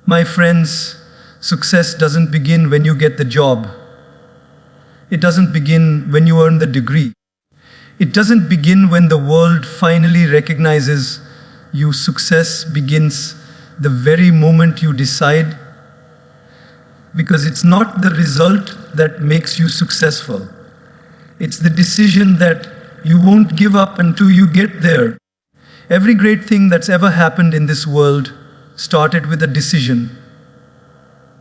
My friends, success doesn't begin when you get the job. It doesn't begin when you earn the degree. It doesn't begin when the world finally recognizes you. Success begins the very moment you decide, because it's not the result that makes you successful. It's the decision that you won't give up until you get there. Every great thing that's ever happened in this world started with a decision.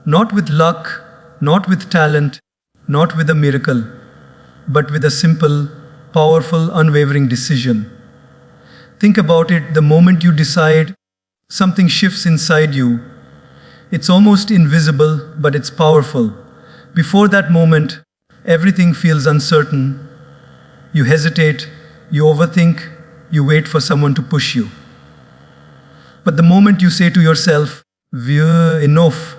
Not with luck, not with talent, not with a miracle, but with a simple, powerful, unwavering decision. Think about it. The moment you decide, something shifts inside you. It's almost invisible, but it's powerful. Before that moment, everything feels uncertain. You hesitate, you overthink, you wait for someone to push you. But the moment you say to yourself, enough,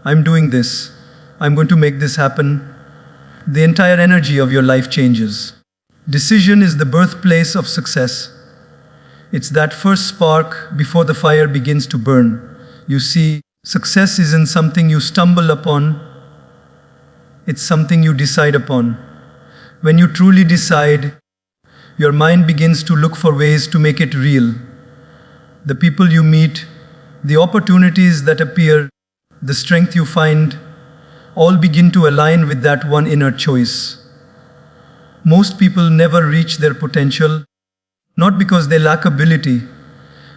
I'm doing this, I'm going to make this happen, the entire energy of your life changes. Decision is the birthplace of success. It's that first spark before the fire begins to burn. You see, success isn't something you stumble upon, it's something you decide upon. When you truly decide, your mind begins to look for ways to make it real. The people you meet, the opportunities that appear, the strength you find, all begin to align with that one inner choice. Most people never reach their potential, not because they lack ability,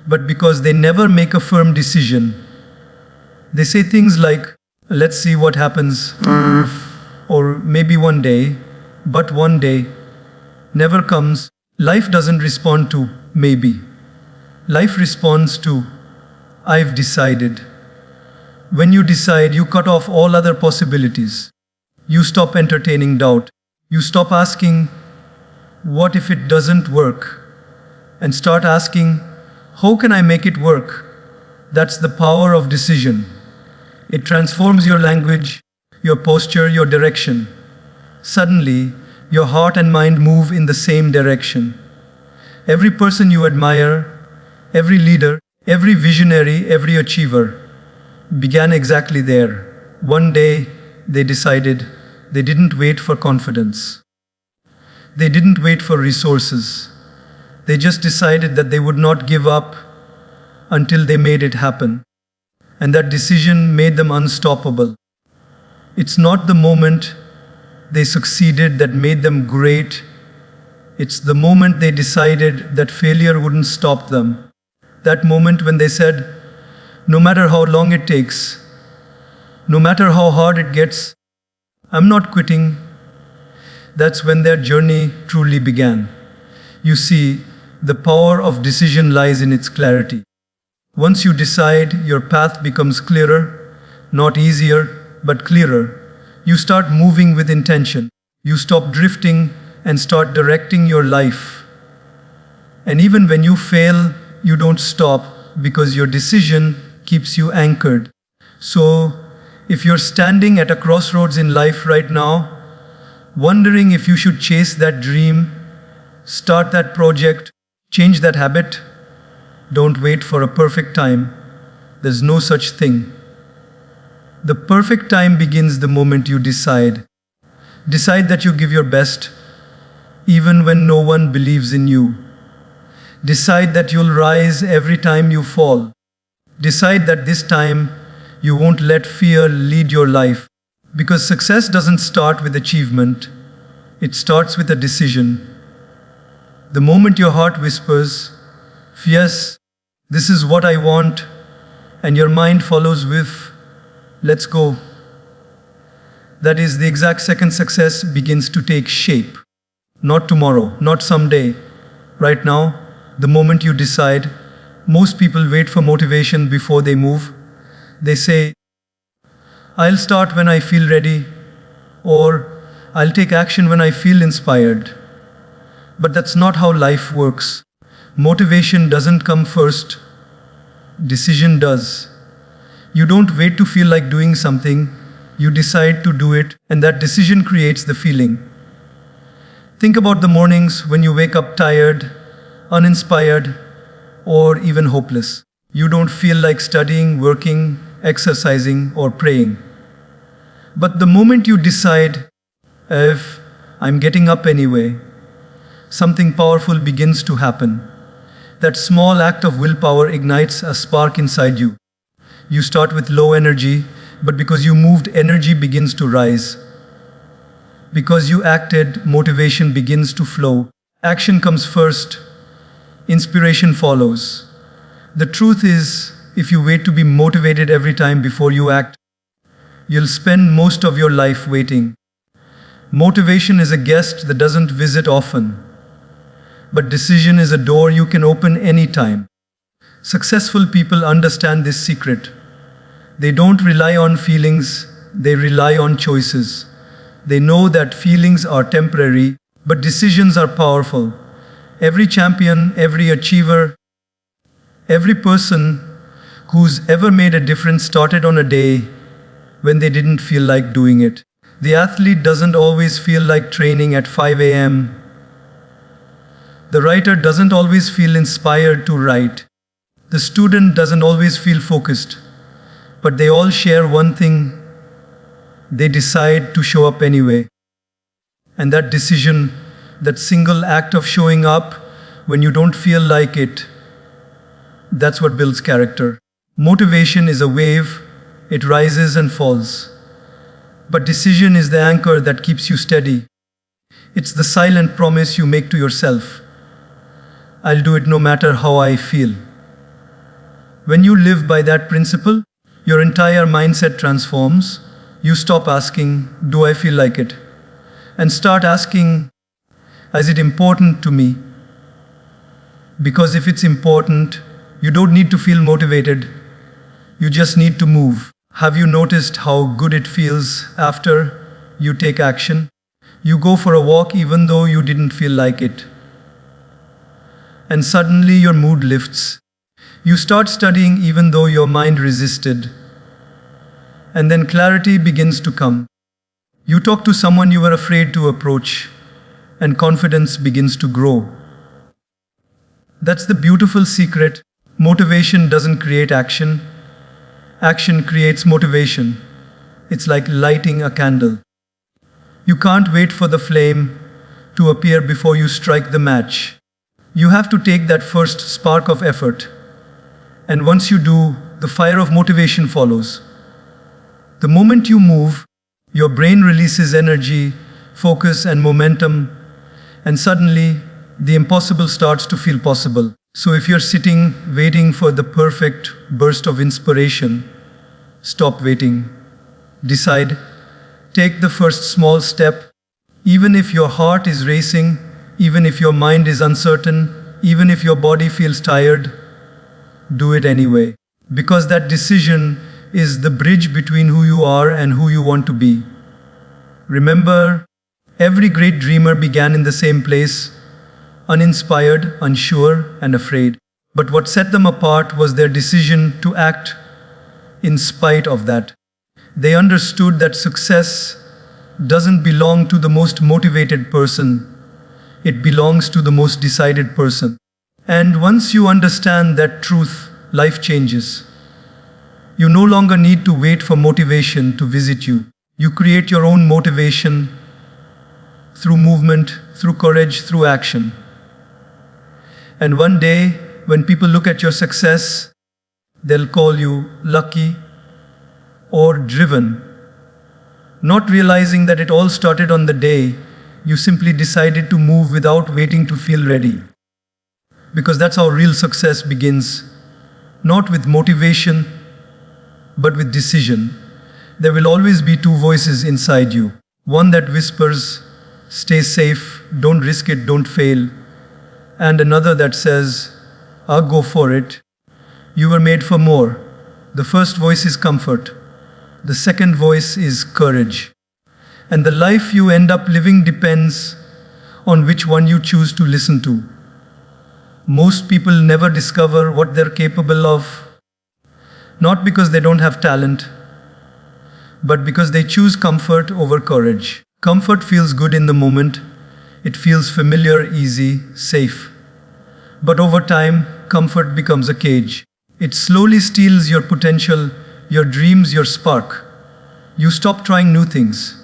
but because they never make a firm decision. They say things like, let's see what happens, or maybe one day, but one day never comes. Life doesn't respond to maybe. Life responds to, I've decided. When you decide, you cut off all other possibilities. You stop entertaining doubt. You stop asking, what if it doesn't work? And start asking, how can I make it work? That's the power of decision. It transforms your language, your posture, your direction. Suddenly, your heart and mind move in the same direction. Every person you admire, every leader, every visionary, every achiever began exactly there. One day, they decided. They didn't wait for confidence. They didn't wait for resources. They just decided that they would not give up until they made it happen. And that decision made them unstoppable. It's not the moment they succeeded that made them great. It's the moment they decided that failure wouldn't stop them. That moment when they said, no matter how long it takes, no matter how hard it gets, I'm not quitting. That's when their journey truly began. You see, the power of decision lies in its clarity. Once you decide, your path becomes clearer, not easier, but clearer. You start moving with intention. You stop drifting and start directing your life. And even when you fail, you don't stop, because your decision keeps you anchored. So, if you're standing at a crossroads in life right now, wondering if you should chase that dream, start that project, change that habit, don't wait for a perfect time. There's no such thing. The perfect time begins the moment you decide. Decide that you give your best, even when no one believes in you. Decide that you'll rise every time you fall. Decide that this time you won't let fear lead your life. Because success doesn't start with achievement. It starts with a decision. The moment your heart whispers, yes, this is what I want, and your mind follows with, let's go. That is the exact second success begins to take shape. Not tomorrow, not someday. Right now, the moment you decide. Most people wait for motivation before they move. They say, I'll start when I feel ready, or I'll take action when I feel inspired. But that's not how life works. Motivation doesn't come first. Decision does. You don't wait to feel like doing something. You decide to do it, and that decision creates the feeling. Think about the mornings when you wake up tired, uninspired, or even hopeless. You don't feel like studying, working, exercising, or praying. But the moment you decide, if I'm getting up anyway, something powerful begins to happen. That small act of willpower ignites a spark inside you. You start with low energy, but because you moved, energy begins to rise. Because you acted, motivation begins to flow. Action comes first, inspiration follows. The truth is, if you wait to be motivated every time before you act, you'll spend most of your life waiting. Motivation is a guest that doesn't visit often, but decision is a door you can open anytime. Successful people understand this secret. They don't rely on feelings, they rely on choices. They know that feelings are temporary, but decisions are powerful. Every champion, every achiever, every person who's ever made a difference started on a day when they didn't feel like doing it. The athlete doesn't always feel like training at 5 a.m. The writer doesn't always feel inspired to write. The student doesn't always feel focused. But they all share one thing: they decide to show up anyway. And that decision, that single act of showing up when you don't feel like it, that's what builds character. Motivation is a wave, it rises and falls. But decision is the anchor that keeps you steady. It's the silent promise you make to yourself. I'll do it no matter how I feel. When you live by that principle, your entire mindset transforms. You stop asking, do I feel like it? And start asking, is it important to me? Because if it's important, you don't need to feel motivated. You just need to move. Have you noticed how good it feels after you take action? You go for a walk even though you didn't feel like it. And suddenly your mood lifts. You start studying even though your mind resisted. And then clarity begins to come. You talk to someone you were afraid to approach, and confidence begins to grow. That's the beautiful secret. Motivation doesn't create action. Action creates motivation. It's like lighting a candle. You can't wait for the flame to appear before you strike the match. You have to take that first spark of effort. And once you do, the fire of motivation follows. The moment you move, your brain releases energy, focus, and momentum, and suddenly the impossible starts to feel possible. So if you're sitting waiting for the perfect burst of inspiration, stop waiting. Decide. Take the first small step. Even if your heart is racing, even if your mind is uncertain, even if your body feels tired, do it anyway. Because that decision is the bridge between who you are and who you want to be. Remember, every great dreamer began in the same place, uninspired, unsure, and afraid. But what set them apart was their decision to act in spite of that. They understood that success doesn't belong to the most motivated person. It belongs to the most decided person. And once you understand that truth, life changes. You no longer need to wait for motivation to visit you. You create your own motivation through movement, through courage, through action. And one day, when people look at your success, they'll call you lucky or driven, not realizing that it all started on the day you simply decided to move without waiting to feel ready. Because that's how real success begins, not with motivation, but with decision. There will always be two voices inside you. One that whispers, stay safe, don't risk it, don't fail. And another that says, I'll go for it. You were made for more. The first voice is comfort. The second voice is courage. And the life you end up living depends on which one you choose to listen to. Most people never discover what they're capable of, not because they don't have talent, but because they choose comfort over courage. Comfort feels good in the moment. It feels familiar, easy, safe. But over time, comfort becomes a cage. It slowly steals your potential, your dreams, your spark. You stop trying new things.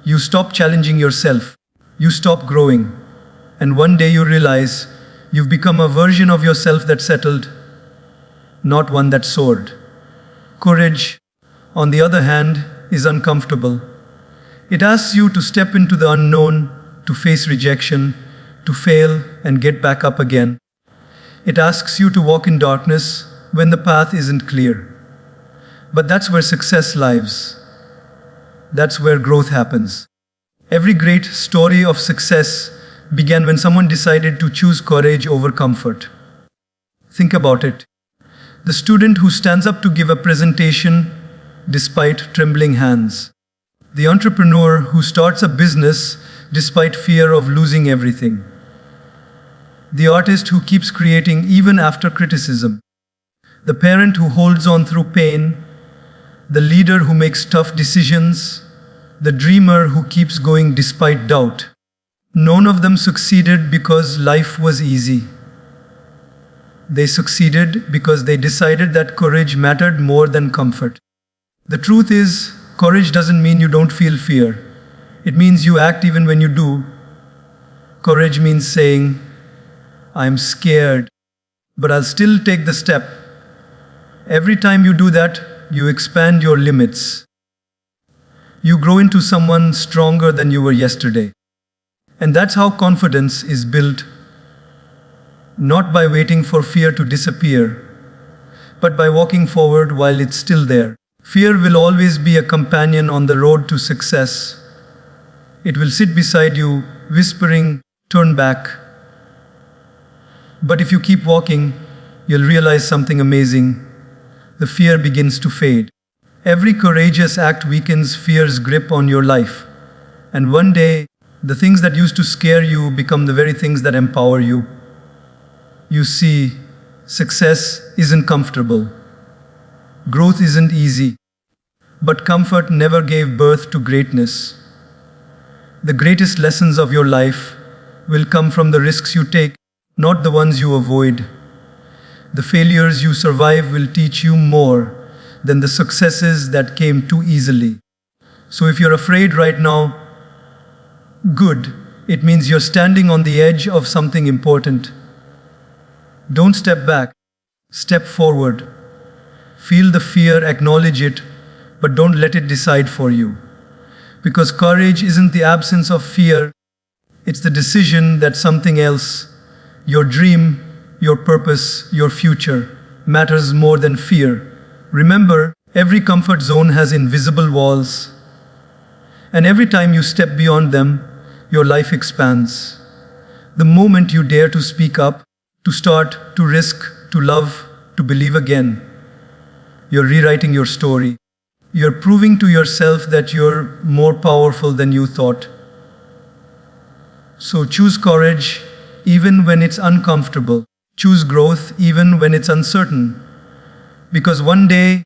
You stop challenging yourself. You stop growing. And one day you realize you've become a version of yourself that settled, not one that soared. Courage, on the other hand, is uncomfortable. It asks you to step into the unknown, to face rejection, to fail and get back up again. It asks you to walk in darkness when the path isn't clear. But that's where success lives. That's where growth happens. Every great story of success began when someone decided to choose courage over comfort. Think about it. The student who stands up to give a presentation despite trembling hands. The entrepreneur who starts a business despite fear of losing everything. The artist who keeps creating even after criticism. The parent who holds on through pain. The leader who makes tough decisions. The dreamer who keeps going despite doubt. None of them succeeded because life was easy. They succeeded because they decided that courage mattered more than comfort. The truth is, courage doesn't mean you don't feel fear. It means you act even when you do. Courage means saying, I'm scared, but I'll still take the step. Every time you do that, you expand your limits. You grow into someone stronger than you were yesterday. And that's how confidence is built. Not by waiting for fear to disappear, but by walking forward while it's still there. Fear will always be a companion on the road to success. It will sit beside you, whispering, turn back. But if you keep walking, you'll realize something amazing. The fear begins to fade. Every courageous act weakens fear's grip on your life. And one day, the things that used to scare you become the very things that empower you. You see, success isn't comfortable. Growth isn't easy. But comfort never gave birth to greatness. The greatest lessons of your life will come from the risks you take, not the ones you avoid. The failures you survive will teach you more than the successes that came too easily. So if you're afraid right now, good. It means you're standing on the edge of something important. Don't step back. Step forward. Feel the fear, acknowledge it, but don't let it decide for you. Because courage isn't the absence of fear. It's the decision that something else, your dream, your purpose, your future, matters more than fear. Remember, every comfort zone has invisible walls. And every time you step beyond them, your life expands. The moment you dare to speak up, to start, to risk, to love, to believe again, you're rewriting your story. You're proving to yourself that you're more powerful than you thought. So choose courage even when it's uncomfortable. Choose growth even when it's uncertain. Because one day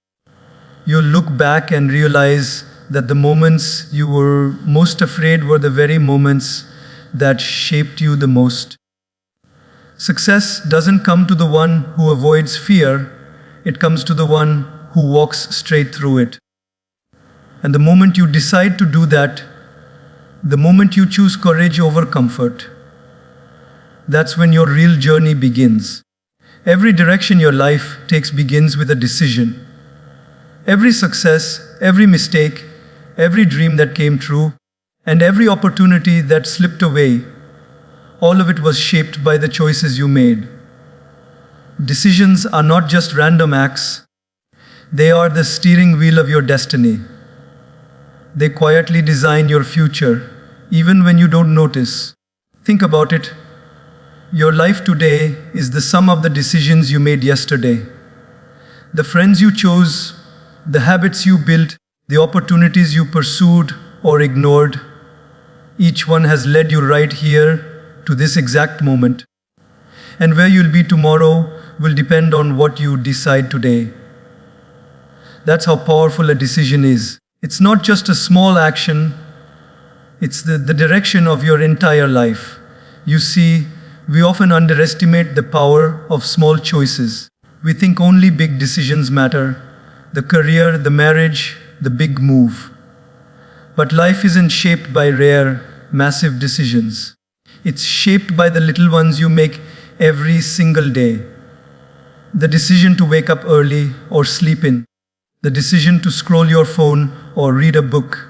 you'll look back and realize that the moments you were most afraid were the very moments that shaped you the most. Success doesn't come to the one who avoids fear, it comes to the one who walks straight through it. And the moment you decide to do that, the moment you choose courage over comfort, that's when your real journey begins. Every direction your life takes begins with a decision. Every success, every mistake, every dream that came true, and every opportunity that slipped away, all of it was shaped by the choices you made. Decisions are not just random acts, they are the steering wheel of your destiny. They quietly design your future, even when you don't notice. Think about it. Your life today is the sum of the decisions you made yesterday. The friends you chose, the habits you built, the opportunities you pursued or ignored, each one has led you right here to this exact moment. And where you'll be tomorrow will depend on what you decide today. That's how powerful a decision is. It's not just a small action, it's the direction of your entire life. You see, we often underestimate the power of small choices. We think only big decisions matter, the career, the marriage, the big move. But life isn't shaped by rare, massive decisions. It's shaped by the little ones you make every single day. The decision to wake up early or sleep in. The decision to scroll your phone or read a book.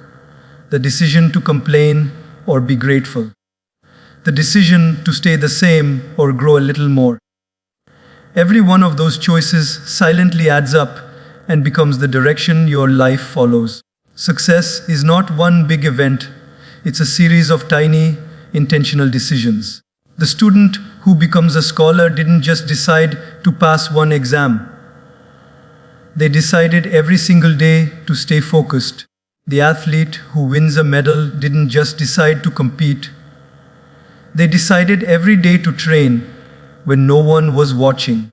The decision to complain or be grateful. The decision to stay the same or grow a little more. Every one of those choices silently adds up and becomes the direction your life follows. Success is not one big event, it's a series of tiny, intentional decisions. The student who becomes a scholar didn't just decide to pass one exam. They decided every single day to stay focused. The athlete who wins a medal didn't just decide to compete. They decided every day to train when no one was watching.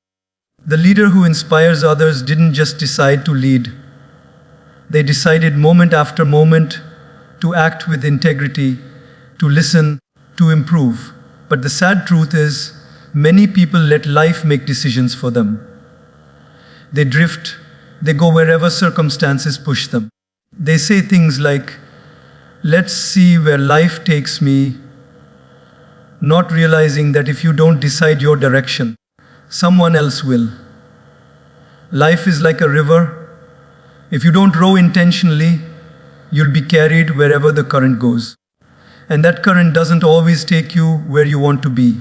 The leader who inspires others didn't just decide to lead. They decided moment after moment to act with integrity, to listen, to improve. But the sad truth is, many people let life make decisions for them. They drift, they go wherever circumstances push them. They say things like, "Let's see where life takes me," not realizing that if you don't decide your direction, someone else will. Life is like a river. If you don't row intentionally, you'll be carried wherever the current goes. And that current doesn't always take you where you want to be.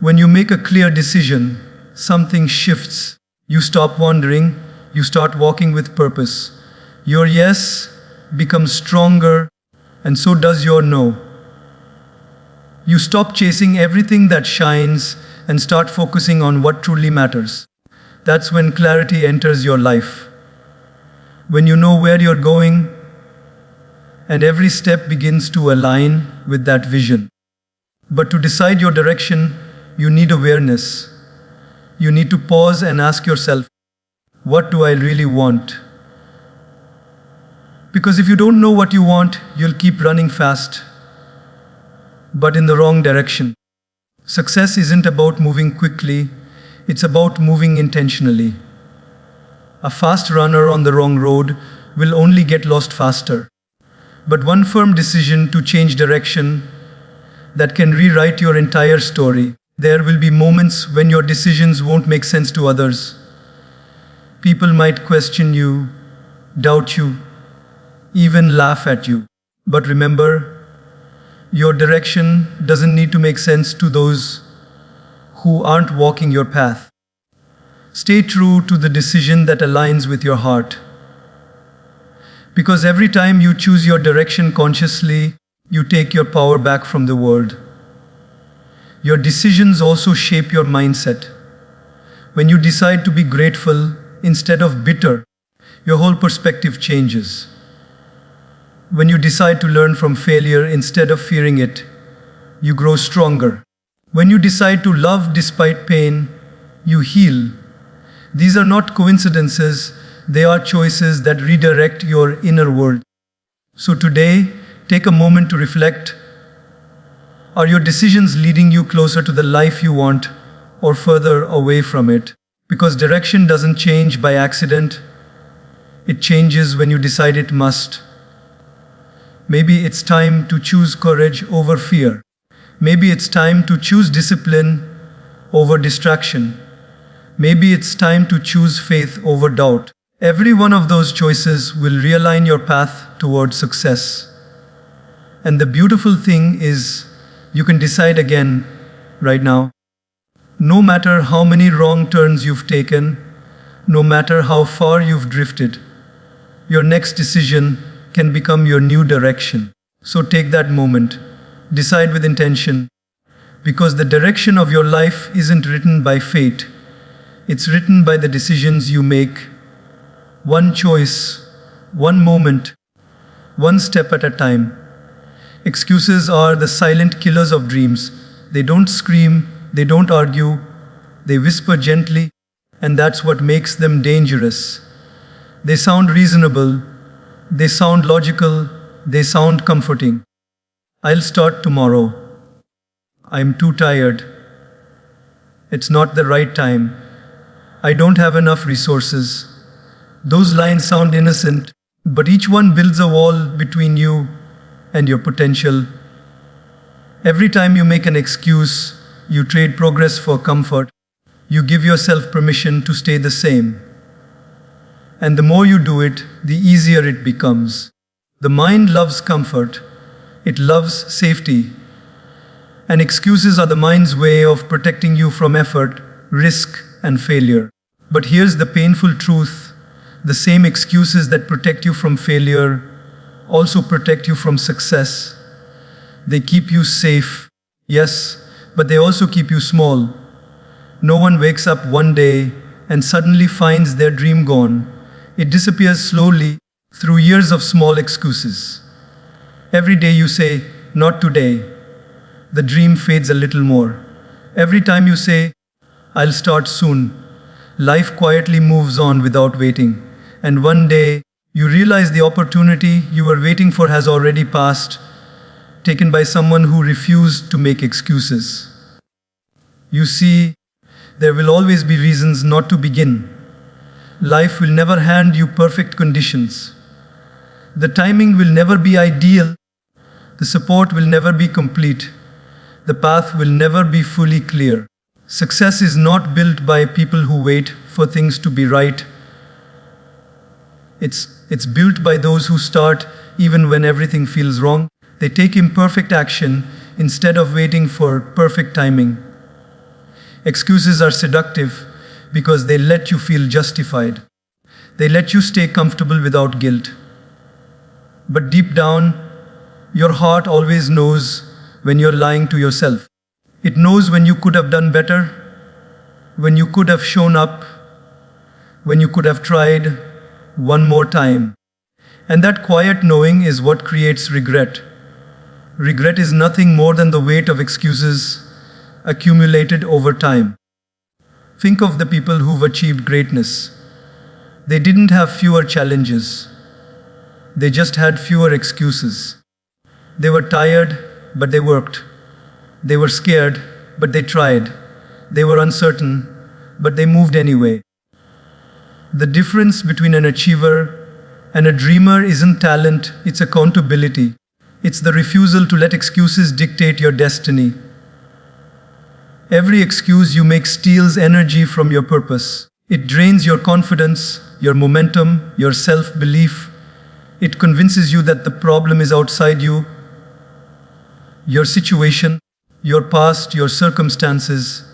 When you make a clear decision, something shifts. You stop wandering, you start walking with purpose. Your yes becomes stronger, and so does your no. You stop chasing everything that shines and start focusing on what truly matters. That's when clarity enters your life. When you know where you're going, and every step begins to align with that vision. But to decide your direction, you need awareness. You need to pause and ask yourself, what do I really want? Because if you don't know what you want, you'll keep running fast, but in the wrong direction. Success isn't about moving quickly, it's about moving intentionally. A fast runner on the wrong road will only get lost faster. But one firm decision to change direction that can rewrite your entire story. There will be moments when your decisions won't make sense to others. People might question you, doubt you, even laugh at you. But remember, your direction doesn't need to make sense to those who aren't walking your path. Stay true to the decision that aligns with your heart. Because every time you choose your direction consciously, you take your power back from the world. Your decisions also shape your mindset. When you decide to be grateful instead of bitter, your whole perspective changes. When you decide to learn from failure instead of fearing it, you grow stronger. When you decide to love despite pain, you heal. These are not coincidences, they are choices that redirect your inner world. So today, take a moment to reflect. Are your decisions leading you closer to the life you want or further away from it? Because direction doesn't change by accident, it changes when you decide it must. Maybe it's time to choose courage over fear. Maybe it's time to choose discipline over distraction. Maybe it's time to choose faith over doubt. Every one of those choices will realign your path towards success. And the beautiful thing is, you can decide again, right now. No matter how many wrong turns you've taken, no matter how far you've drifted, your next decision can become your new direction. So take that moment, decide with intention, because the direction of your life isn't written by fate. It's written by the decisions you make. One choice, one moment, one step at a time. Excuses are the silent killers of dreams. They don't scream, they don't argue, they whisper gently, and that's what makes them dangerous. They sound reasonable, they sound logical, they sound comforting. I'll start tomorrow. I'm too tired. It's not the right time. I don't have enough resources. Those lines sound innocent, but each one builds a wall between you and your potential. Every time you make an excuse, you trade progress for comfort. You give yourself permission to stay the same. And the more you do it, the easier it becomes. The mind loves comfort. It loves safety. And excuses are the mind's way of protecting you from effort, risk, and failure. But here's the painful truth. The same excuses that protect you from failure also protect you from success. They keep you safe, yes, but they also keep you small. No one wakes up one day and suddenly finds their dream gone. It disappears slowly through years of small excuses. Every day you say, "Not today," the dream fades a little more. Every time you say, "I'll start soon," life quietly moves on without waiting. And one day, you realize the opportunity you were waiting for has already passed, taken by someone who refused to make excuses. You see, there will always be reasons not to begin. Life will never hand you perfect conditions. The timing will never be ideal. The support will never be complete. The path will never be fully clear. Success is not built by people who wait for things to be right. It's built by those who start even when everything feels wrong. They take imperfect action instead of waiting for perfect timing. Excuses are seductive because they let you feel justified. They let you stay comfortable without guilt. But deep down, your heart always knows when you're lying to yourself. It knows when you could have done better, when you could have shown up, when you could have tried one more time. And that quiet knowing is what creates regret. Regret is nothing more than the weight of excuses accumulated over time. Think of the people who've achieved greatness. They didn't have fewer challenges. They just had fewer excuses. They were tired, but they worked. They were scared, but they tried. They were uncertain, but they moved anyway. The difference between an achiever and a dreamer isn't talent, it's accountability. It's the refusal to let excuses dictate your destiny. Every excuse you make steals energy from your purpose. It drains your confidence, your momentum, your self-belief. It convinces you that the problem is outside you, your situation, your past, your circumstances,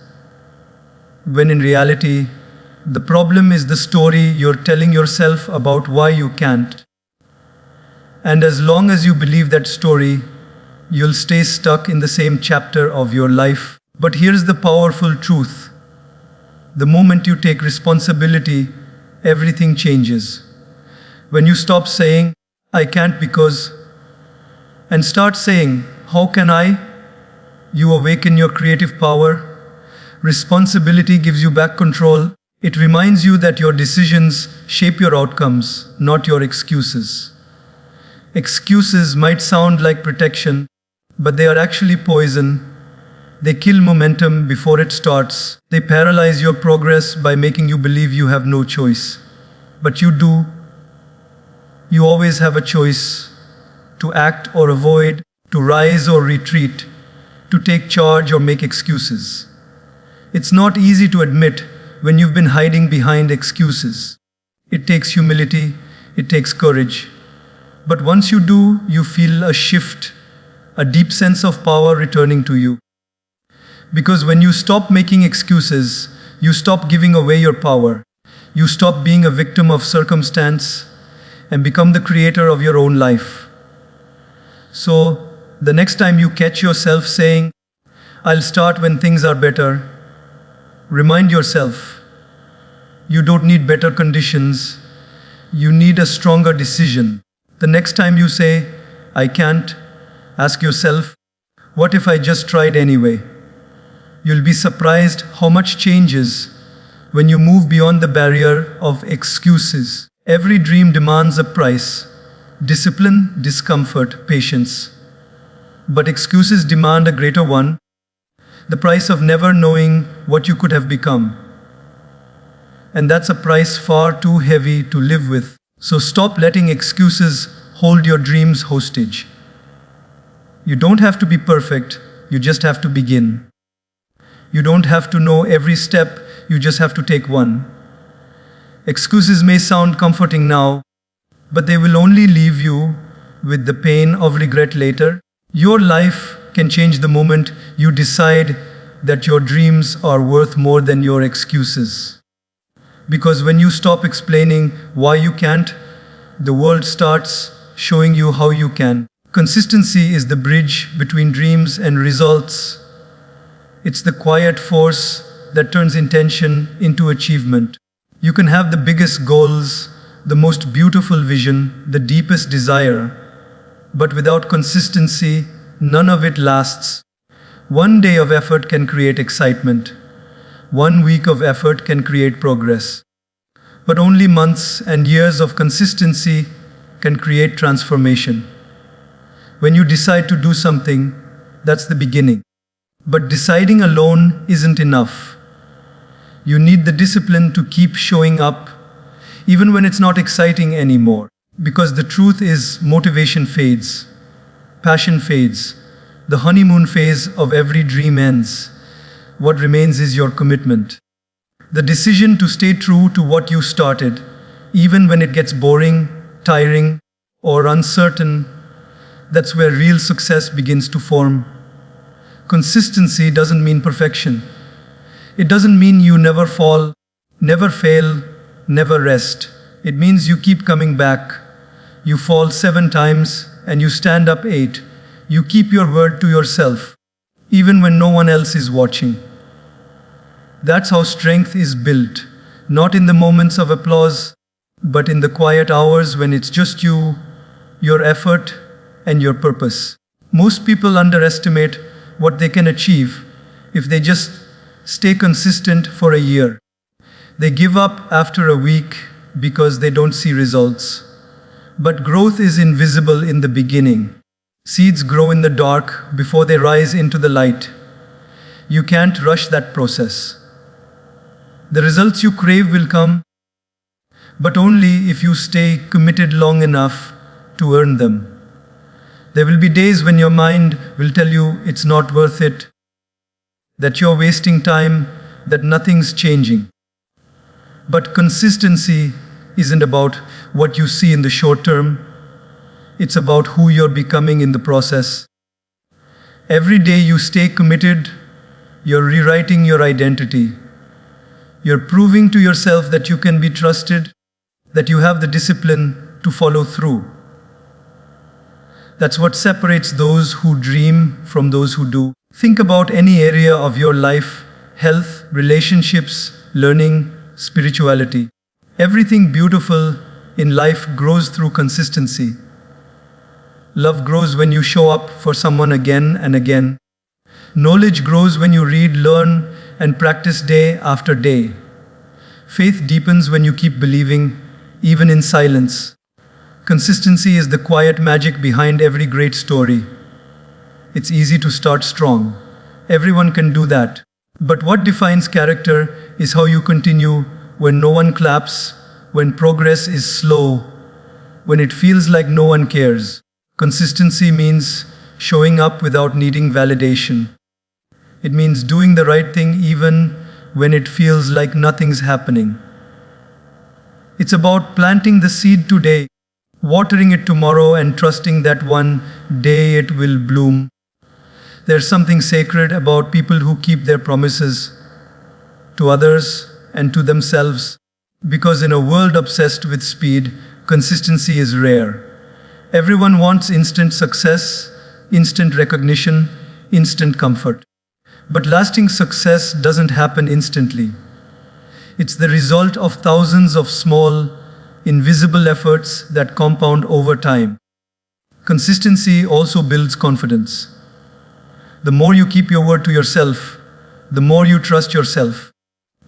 when in reality, the problem is the story you're telling yourself about why you can't. And as long as you believe that story, you'll stay stuck in the same chapter of your life. But here's the powerful truth. The moment you take responsibility, everything changes. When you stop saying, "I can't because," and start saying, "How can I?" you awaken your creative power. Responsibility gives you back control. It reminds you that your decisions shape your outcomes, not your excuses. Excuses might sound like protection, but they are actually poison. They kill momentum before it starts. They paralyze your progress by making you believe you have no choice. But you do. You always have a choice to act or avoid, to rise or retreat, to take charge or make excuses. It's not easy to admit when you've been hiding behind excuses. It takes humility, it takes courage. But once you do, you feel a shift, a deep sense of power returning to you. Because when you stop making excuses, you stop giving away your power. You stop being a victim of circumstance and become the creator of your own life. So, the next time you catch yourself saying, "I'll start when things are better," remind yourself, you don't need better conditions, you need a stronger decision. The next time you say, "I can't," ask yourself, what if I just tried anyway? You'll be surprised how much changes when you move beyond the barrier of excuses. Every dream demands a price: discipline, discomfort, patience. But excuses demand a greater one: the price of never knowing what you could have become. And that's a price far too heavy to live with. So stop letting excuses hold your dreams hostage. You don't have to be perfect, you just have to begin. You don't have to know every step, you just have to take one. Excuses may sound comforting now, but they will only leave you with the pain of regret later. Your life can change the moment you decide that your dreams are worth more than your excuses. Because when you stop explaining why you can't, the world starts showing you how you can. Consistency is the bridge between dreams and results. It's the quiet force that turns intention into achievement. You can have the biggest goals, the most beautiful vision, the deepest desire, but without consistency, none of it lasts. One day of effort can create excitement. 1 week of effort can create progress. But only months and years of consistency can create transformation. When you decide to do something, that's the beginning. But deciding alone isn't enough. You need the discipline to keep showing up, even when it's not exciting anymore. Because the truth is, motivation fades, passion fades, the honeymoon phase of every dream ends. What remains is your commitment. The decision to stay true to what you started, even when it gets boring, tiring, or uncertain. That's where real success begins to form. Consistency doesn't mean perfection. It doesn't mean you never fall, never fail, never rest. It means you keep coming back. You fall 7 times and you stand up 8. You keep your word to yourself, even when no one else is watching. That's how strength is built, not in the moments of applause, but in the quiet hours when it's just you, your effort, and your purpose. Most people underestimate what they can achieve if they just stay consistent for a year. They give up after a week because they don't see results. But growth is invisible in the beginning. Seeds grow in the dark before they rise into the light. You can't rush that process. The results you crave will come, but only if you stay committed long enough to earn them. There will be days when your mind will tell you it's not worth it, that you're wasting time, that nothing's changing. But consistency isn't about what you see in the short term. It's about who you're becoming in the process. Every day you stay committed, you're rewriting your identity. You're proving to yourself that you can be trusted, that you have the discipline to follow through. That's what separates those who dream from those who do. Think about any area of your life: health, relationships, learning, spirituality. Everything beautiful in life grows through consistency. Love grows when you show up for someone again and again. Knowledge grows when you read, learn, and practice day after day. Faith deepens when you keep believing, even in silence. Consistency is the quiet magic behind every great story. It's easy to start strong. Everyone can do that. But what defines character is how you continue when no one claps, when progress is slow, when it feels like no one cares. Consistency means showing up without needing validation. It means doing the right thing even when it feels like nothing's happening. It's about planting the seed today, watering it tomorrow, and trusting that one day it will bloom. There's something sacred about people who keep their promises to others and to themselves, because in a world obsessed with speed, consistency is rare. Everyone wants instant success, instant recognition, instant comfort. But lasting success doesn't happen instantly. It's the result of thousands of small, invisible efforts that compound over time. Consistency also builds confidence. The more you keep your word to yourself, the more you trust yourself.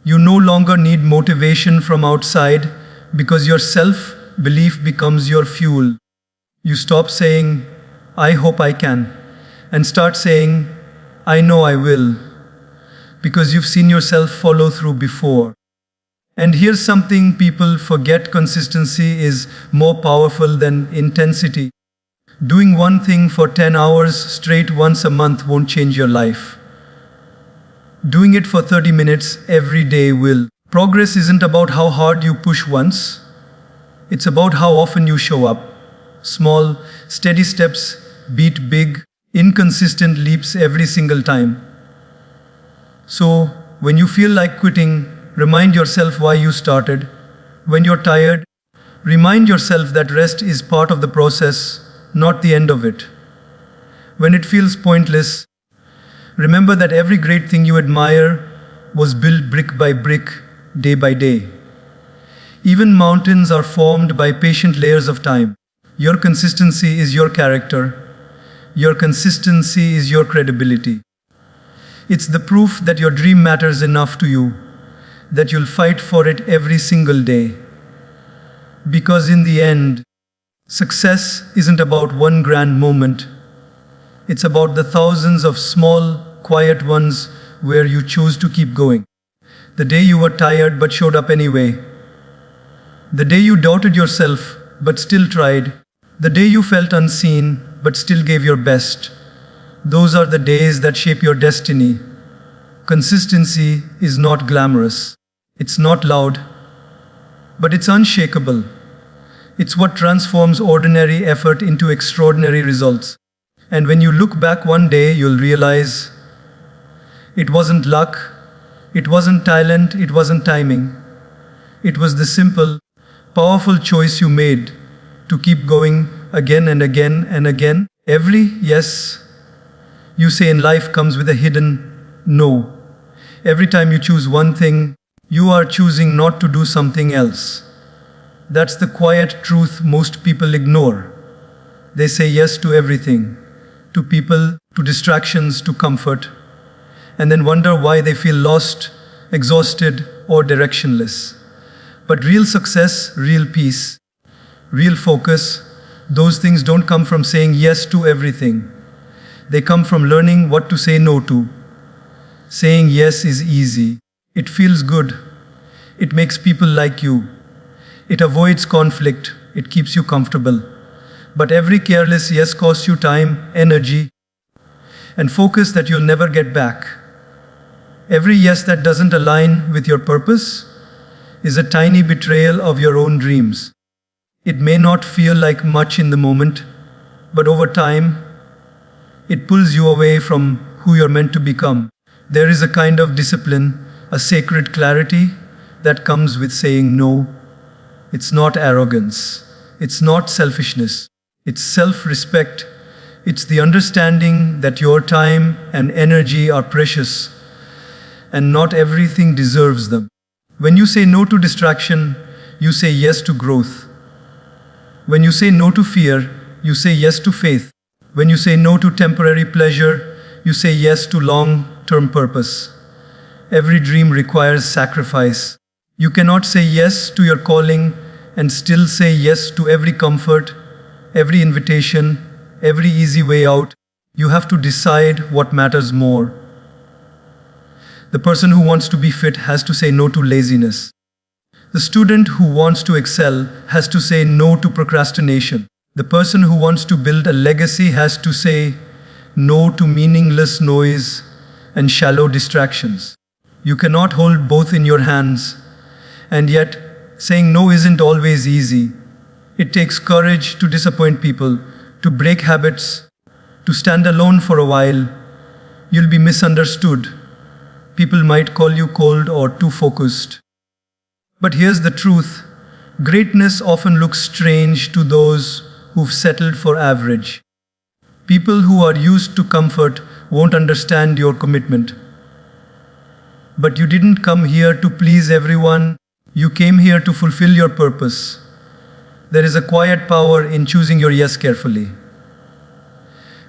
You no longer need motivation from outside because your self-belief becomes your fuel. You stop saying, "I hope I can," and start saying, "I know I will," because you've seen yourself follow through before. And here's something people forget: consistency is more powerful than intensity. Doing one thing for 10 hours straight once a month won't change your life. Doing it for 30 minutes every day will. Progress isn't about how hard you push once, it's about how often you show up. Small, steady steps beat big, inconsistent leaps every single time. So, when you feel like quitting, remind yourself why you started. When you're tired, remind yourself that rest is part of the process, not the end of it. When it feels pointless, remember that every great thing you admire was built brick by brick, day by day. Even mountains are formed by patient layers of time. Your consistency is your character. Your consistency is your credibility. It's the proof that your dream matters enough to you, that you'll fight for it every single day. Because in the end, success isn't about one grand moment. It's about the thousands of small, quiet ones where you chose to keep going. The day you were tired but showed up anyway. The day you doubted yourself but still tried. The day you felt unseen but still gave your best. Those are the days that shape your destiny. Consistency is not glamorous. It's not loud, but it's unshakable. It's what transforms ordinary effort into extraordinary results. And when you look back one day, you'll realize it wasn't luck, it wasn't talent, it wasn't timing. It was the simple, powerful choice you made to keep going again and again and again. Every yes you say in life comes with a hidden no. Every time you choose one thing, you are choosing not to do something else. That's the quiet truth most people ignore. They say yes to everything, to people, to distractions, to comfort, and then wonder why they feel lost, exhausted, or directionless. But real success, real peace, real focus, those things don't come from saying yes to everything. They come from learning what to say no to. Saying yes is easy. It feels good. It makes people like you. It avoids conflict. It keeps you comfortable. But every careless yes costs you time, energy, and focus that you'll never get back. Every yes that doesn't align with your purpose is a tiny betrayal of your own dreams. It may not feel like much in the moment, but over time, it pulls you away from who you're meant to become. There is a kind of discipline, a sacred clarity that comes with saying no. It's not arrogance. It's not selfishness. It's self-respect. It's the understanding that your time and energy are precious and not everything deserves them. When you say no to distraction, you say yes to growth. When you say no to fear, you say yes to faith. When you say no to temporary pleasure, you say yes to long-term purpose. Every dream requires sacrifice. You cannot say yes to your calling and still say yes to every comfort, every invitation, every easy way out. You have to decide what matters more. The person who wants to be fit has to say no to laziness. The student who wants to excel has to say no to procrastination. The person who wants to build a legacy has to say no to meaningless noise and shallow distractions. You cannot hold both in your hands, and yet saying no isn't always easy. It takes courage to disappoint people, to break habits, to stand alone for a while. You'll be misunderstood. People might call you cold or too focused. But here's the truth. Greatness often looks strange to those who've settled for average. People who are used to comfort won't understand your commitment. But you didn't come here to please everyone. You came here to fulfill your purpose. There is a quiet power in choosing your yes carefully.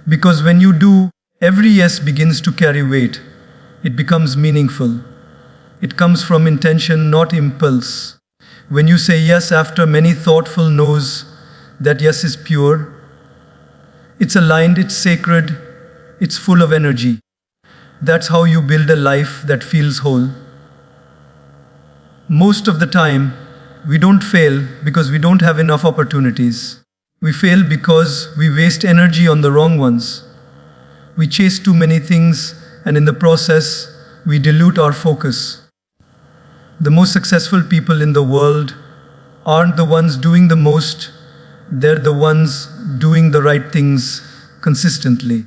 Because when you do, every yes begins to carry weight. It becomes meaningful. It comes from intention, not impulse. When you say yes after many thoughtful no's, that yes is pure. It's aligned, it's sacred, it's full of energy. That's how you build a life that feels whole. Most of the time, we don't fail because we don't have enough opportunities. We fail because we waste energy on the wrong ones. We chase too many things, and in the process, we dilute our focus. The most successful people in the world aren't the ones doing the most, they're the ones doing the right things consistently.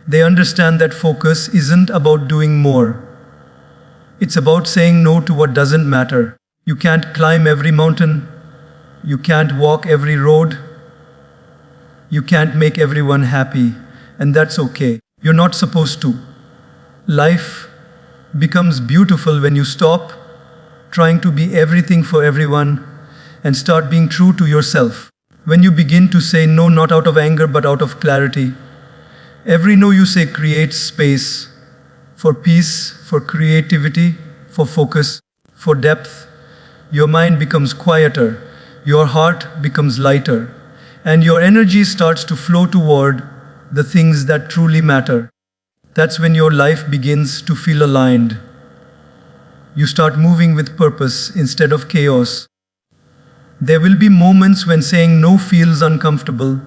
They understand that focus isn't about doing more. It's about saying no to what doesn't matter. You can't climb every mountain. You can't walk every road. You can't make everyone happy. And that's okay. You're not supposed to. Life becomes beautiful when you stop trying to be everything for everyone and start being true to yourself. When you begin to say no, not out of anger but out of clarity, every no you say creates space for peace, for creativity, for focus, for depth. Your mind becomes quieter, your heart becomes lighter, and your energy starts to flow toward the things that truly matter. That's when your life begins to feel aligned. You start moving with purpose instead of chaos. There will be moments when saying no feels uncomfortable,